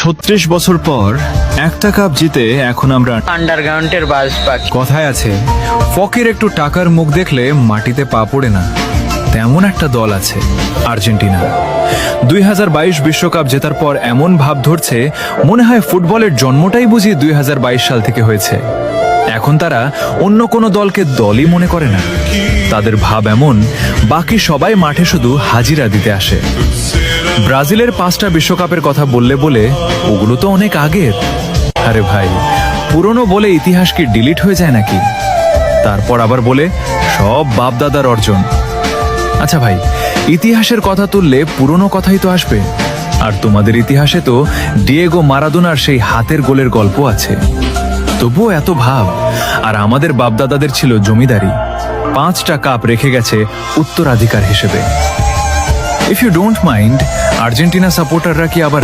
36 বছর পর একটা কাপ জিতে এখন আমরা আন্ডারগ্রাউন্ডের বাস পাখি। কথায় আছে, ফকির একটু টাকার মুখ দেখলে মাটিতে পা পড়ে না। তেমন একটা দল আছে আর্জেন্টিনা। 2022 বিশ্বকাপ জেতার পর এমন ভাব ধরছে মনে হয় ফুটবলের জন্মটাই বুঝি 2022 সাল থেকে হয়েছে। এখন তারা অন্য কোনো দলকে দলই মনে করে না। তাদের ভাব এমন, বাকি সবাই মাঠে শুধু হাজিরা দিতে আসে। ব্রাজিলের 5টা বিশ্বকাপের কথা বললে বলে ওগুলো তো অনেক আগের। আরে ভাই, পুরনো বলে ইতিহাস কি ডিলিট হয়ে যায় নাকি? তারপর আবার বলে সব বাপদাদার অর্জন। আচ্ছা ভাই, ইতিহাসের কথা তুললে পুরনো কথাই তো আসবে। আর তোমাদের ইতিহাসে তো ডিয়েগো মারাদোনার সেই হাতের গোলের গল্প আছে। তবুও এত ভাব। আর আমাদের বাপদাদাদের ছিল জমিদারি, 5টা কাপ রেখে গেছে উত্তরাধিকার হিসেবে। If you don't mind, Argentina সাপোর্টাররা কি আবার